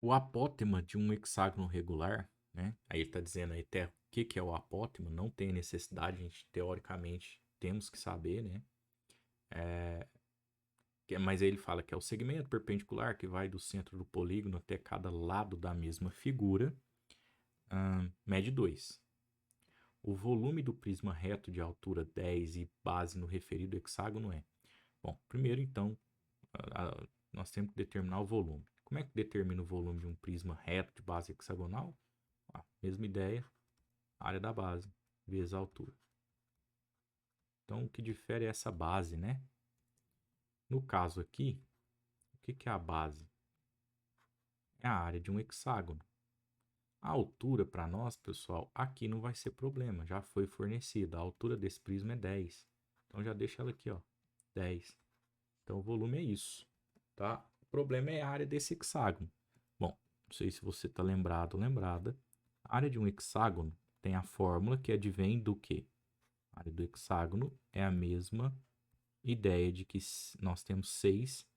O apótema de um hexágono regular, né? Aí ele está dizendo aí até o que é o apótema, não tem necessidade, a gente teoricamente temos que saber, né? Mas aí ele fala que é o segmento perpendicular que vai do centro do polígono até cada lado da mesma figura, mede 2. O volume do prisma reto de altura 10 e base no referido hexágono é. Bom, primeiro então, nós temos que determinar o volume. Como é que determina o volume de um prisma reto de base hexagonal? Mesma ideia, área da base vezes a altura. Então, o que difere é essa base, né? No caso aqui, o que é a base? É a área de um hexágono. A altura para nós, pessoal, aqui não vai ser problema, já foi fornecida. A altura desse prisma é 10. Então já deixa ela aqui, ó, 10. Então o volume é isso, tá? O problema é a área desse hexágono. Bom, não sei se você está lembrado ou lembrada. A área de um hexágono tem a fórmula que advém do quê? A área do hexágono é a mesma ideia de que nós temos 6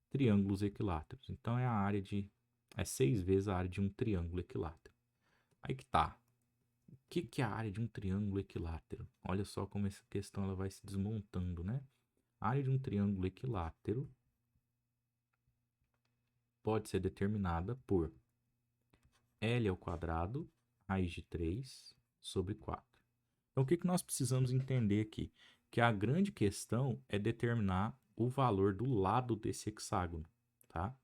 triângulos equiláteros. Então é a área de 6 vezes a área de um triângulo equilátero. Aí que tá. O que é a área de um triângulo equilátero? Olha só como essa questão ela vai se desmontando, né? A área de um triângulo equilátero pode ser determinada por L ao quadrado raiz de 3 sobre 4. Então, o que nós precisamos entender aqui? Que a grande questão é determinar o valor do lado desse hexágono, tá?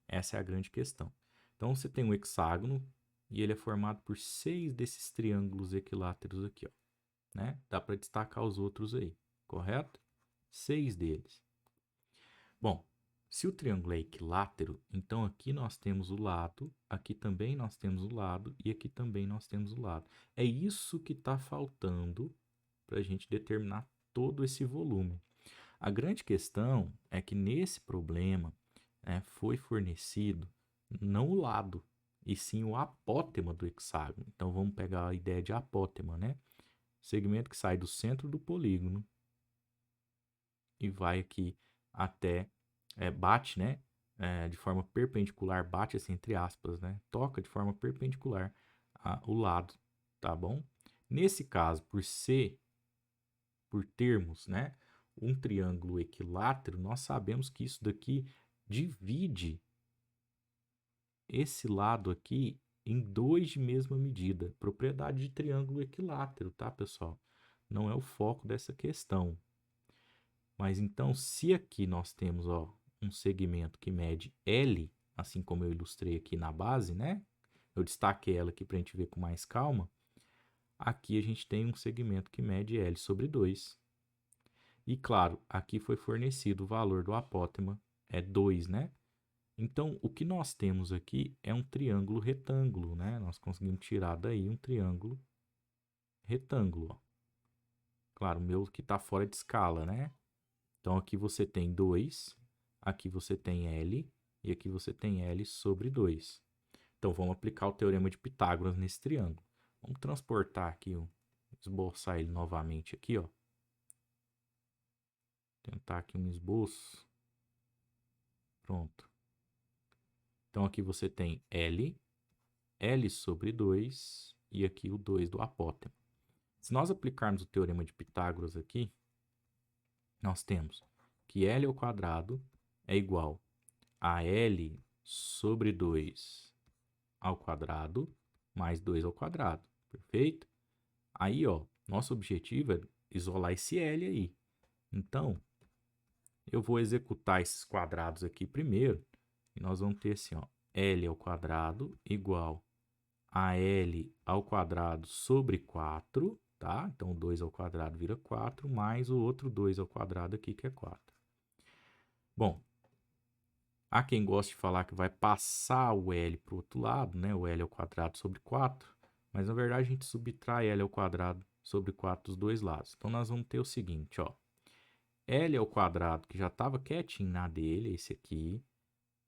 Essa é a grande questão. Então, você tem um hexágono e ele é formado por 6 desses triângulos equiláteros aqui, ó, né? Dá para destacar os outros aí, correto? 6 deles. Bom, se o triângulo é equilátero, então aqui nós temos o lado, aqui também nós temos o lado e aqui também nós temos o lado. É isso que está faltando para a gente determinar todo esse volume. A grande questão é que nesse problema, né, foi fornecido não o lado, e sim o apótema do hexágono. Então vamos pegar a ideia de apótema, né? Segmento que sai do centro do polígono e vai aqui até, bate, né? De forma perpendicular, bate assim entre aspas, né? Toca de forma perpendicular o lado, tá bom? Nesse caso, por termos, né, um triângulo equilátero, nós sabemos que isso daqui divide esse lado aqui em dois de mesma medida. Propriedade de triângulo equilátero, tá, pessoal? Não é o foco dessa questão. Mas então, se aqui nós temos, ó, um segmento que mede L, assim como eu ilustrei aqui na base, né? Eu destaquei ela aqui para a gente ver com mais calma. Aqui a gente tem um segmento que mede L sobre 2. E claro, aqui foi fornecido o valor do apótema, é 2, né? Então, o que nós temos aqui é um triângulo retângulo, né? Nós conseguimos tirar daí um triângulo retângulo, ó. Claro, o meu que está fora de escala, né? Então, aqui você tem 2, aqui você tem L e aqui você tem L sobre 2. Então, vamos aplicar o teorema de Pitágoras nesse triângulo. Vamos transportar aqui, esboçar ele novamente aqui, ó. Tentar aqui um esboço. Pronto. Então, aqui você tem L sobre 2 e aqui o 2 do apótema. Se nós aplicarmos o teorema de Pitágoras aqui, nós temos que L ao quadrado é igual a L sobre 2 ao quadrado mais 2 ao quadrado, perfeito? Aí, ó, nosso objetivo é isolar esse L aí. Então, eu vou executar esses quadrados aqui primeiro, e nós vamos ter assim, ó, L ao quadrado igual a L ao quadrado sobre 4, tá? Então, 2 ao quadrado vira 4, mais o outro 2 ao quadrado aqui, que é 4. Bom, há quem goste de falar que vai passar o L para o outro lado, né? O L ao quadrado sobre 4, mas na verdade a gente subtrai L ao quadrado sobre 4 dos dois lados. Então, nós vamos ter o seguinte, ó. L ao quadrado, que já estava quietinho na dele, esse aqui,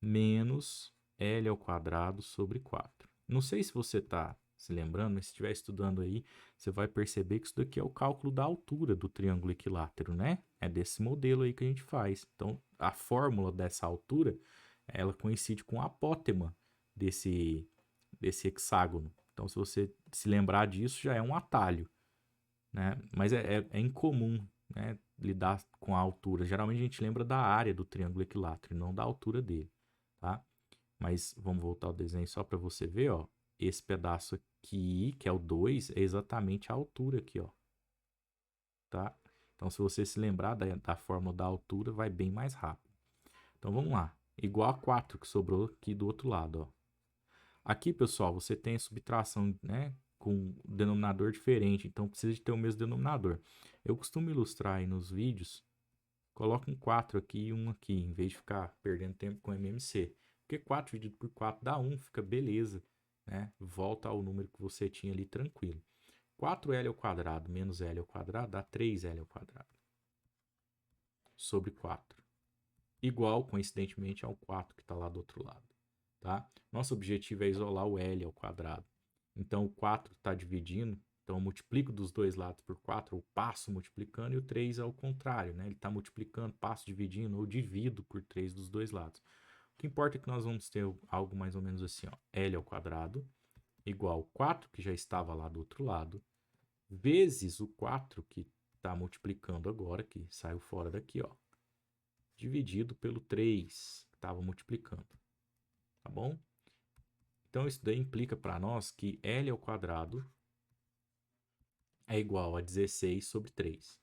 menos L ao quadrado sobre 4. Não sei se você está se lembrando, mas se estiver estudando aí, você vai perceber que isso daqui é o cálculo da altura do triângulo equilátero, né? É desse modelo aí que a gente faz. Então, a fórmula dessa altura, ela coincide com a apótema desse hexágono. Então, se você se lembrar disso, já é um atalho, né? Mas é incomum, né, lidar com a altura. Geralmente a gente lembra da área do triângulo equilátero, não da altura dele, tá? Mas vamos voltar ao desenho só para você ver, ó. Esse pedaço aqui, que é o 2, é exatamente a altura aqui, ó. Tá? Então, se você se lembrar da fórmula da altura, vai bem mais rápido. Então, vamos lá. Igual a 4 que sobrou aqui do outro lado, ó. Aqui, pessoal, você tem a subtração, né, com denominador diferente, então precisa de ter o mesmo denominador. Eu costumo ilustrar aí nos vídeos, coloco um 4 aqui e um aqui, em vez de ficar perdendo tempo com MMC. Porque 4 dividido por 4 dá 1, fica beleza, né? Volta ao número que você tinha ali tranquilo. 4L ao quadrado menos L ao quadrado dá 3L ao quadrado sobre 4. Igual, coincidentemente, ao 4 que está lá do outro lado. Tá? Nosso objetivo é isolar o L ao quadrado. Então, o 4 está dividindo, então eu multiplico dos dois lados por 4, ou passo multiplicando, e o 3 é o contrário, né? Ele está multiplicando, passo dividindo, ou divido por 3 dos dois lados. O que importa é que nós vamos ter algo mais ou menos assim, ó, L ao quadrado, igual 4, que já estava lá do outro lado, vezes o 4, que está multiplicando agora, que saiu fora daqui, ó, dividido pelo 3, que estava multiplicando. Tá bom? Então, isso daí implica para nós que L ao quadrado é igual a 16 sobre 3.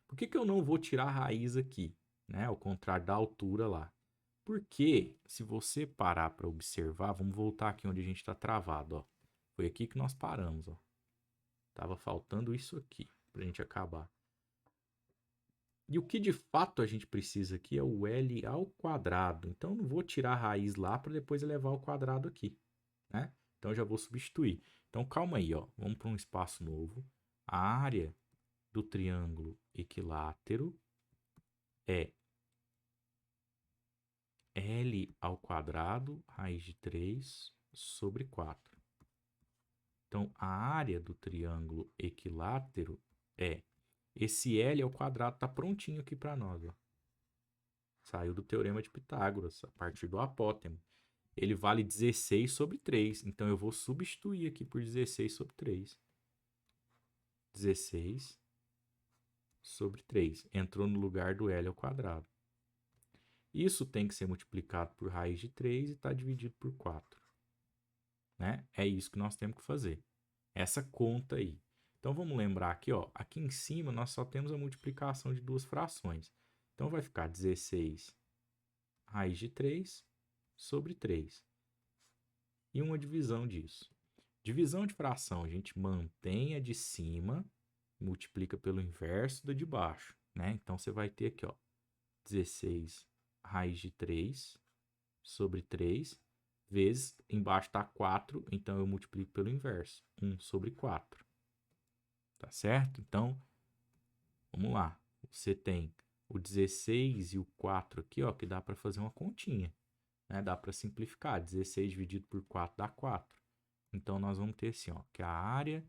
Por que eu não vou tirar a raiz aqui, né? Ao contrário da altura lá. Porque, se você parar para observar, vamos voltar aqui onde a gente está travado, ó. Foi aqui que nós paramos, ó. Tava faltando isso aqui para a gente acabar. E o que de fato a gente precisa aqui é o L ao quadrado. Então, eu não vou tirar a raiz lá para depois elevar ao quadrado aqui, né? Então, eu já vou substituir. Então, calma aí, ó. Vamos para um espaço novo. A área do triângulo equilátero é L ao quadrado, raiz de 3, sobre 4. Então, a área do triângulo equilátero é... Esse L ao quadrado está prontinho aqui para nós, ó. Saiu do teorema de Pitágoras, a partir do apótemo. Ele vale 16 sobre 3. Então, eu vou substituir aqui por 16 sobre 3. 16 sobre 3. Entrou no lugar do L ao quadrado. Isso tem que ser multiplicado por raiz de 3 e está dividido por 4. Né? É isso que nós temos que fazer. Essa conta aí. Então, vamos lembrar aqui, ó. Aqui em cima, nós só temos a multiplicação de duas frações. Então, vai ficar 16 raiz de 3 sobre 3. E uma divisão disso. Divisão de fração, a gente mantém a de cima, multiplica pelo inverso da de baixo, né? Então, você vai ter aqui, ó, 16 raiz de 3 sobre 3, vezes, embaixo está 4, então eu multiplico pelo inverso, 1 sobre 4. Tá certo? Então, vamos lá. Você tem o 16 e o 4 aqui, ó, que dá para fazer uma continha, né? Dá para simplificar. 16 dividido por 4 dá 4. Então, nós vamos ter assim, ó, que a área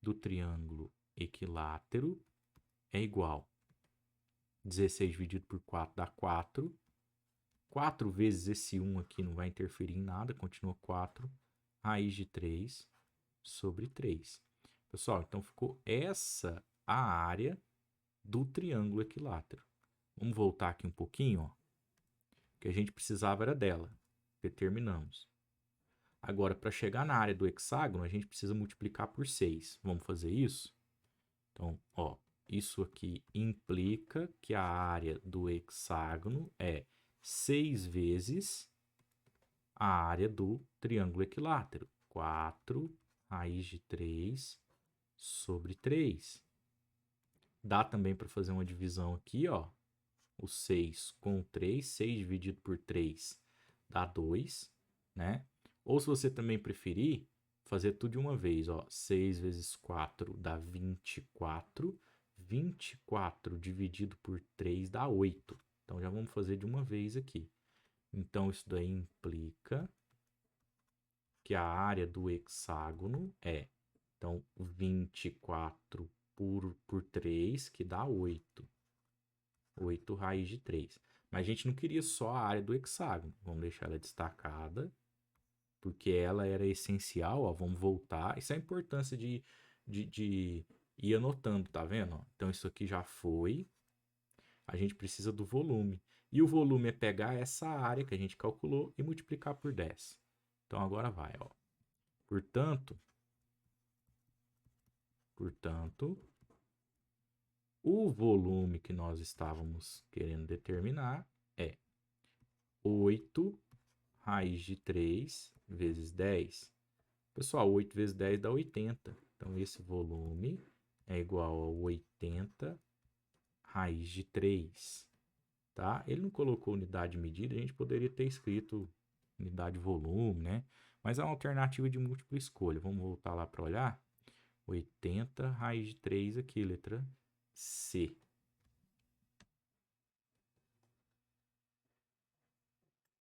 do triângulo equilátero é igual 16 dividido por 4 dá 4. 4 vezes esse 1 aqui não vai interferir em nada, continua 4. Raiz de 3 sobre 3. Pessoal, então ficou essa a área do triângulo equilátero. Vamos voltar aqui um pouquinho, ó. O que a gente precisava era dela. Determinamos. Agora, para chegar na área do hexágono, a gente precisa multiplicar por 6. Vamos fazer isso? Então, ó, isso aqui implica que a área do hexágono é 6 vezes a área do triângulo equilátero. 4 raiz de 3 sobre 3. Dá também para fazer uma divisão aqui, ó. O 6 com o 3, 6 dividido por 3 dá 2, né? Ou se você também preferir, fazer tudo de uma vez, ó. 6 vezes 4 dá 24. 24 dividido por 3 dá 8. Então, já vamos fazer de uma vez aqui. Então, isso daí implica que a área do hexágono é, então, 24 por 3, que dá 8. 8 raiz de 3. Mas a gente não queria só a área do hexágono. Vamos deixar ela destacada, porque ela era essencial. Ó, vamos voltar. Isso é a importância de ir anotando, tá vendo? Então, isso aqui já foi. A gente precisa do volume. E o volume é pegar essa área que a gente calculou e multiplicar por 10. Então, agora vai, ó. Portanto, o volume que nós estávamos querendo determinar é 8 raiz de 3 vezes 10. Pessoal, 8 vezes 10 dá 80. Então, esse volume é igual a 80 raiz de 3. Tá? Ele não colocou unidade de medida, a gente poderia ter escrito unidade de volume, né? Mas é uma alternativa de múltipla escolha. Vamos voltar lá para olhar. 80 raiz de 3 aqui, letra C.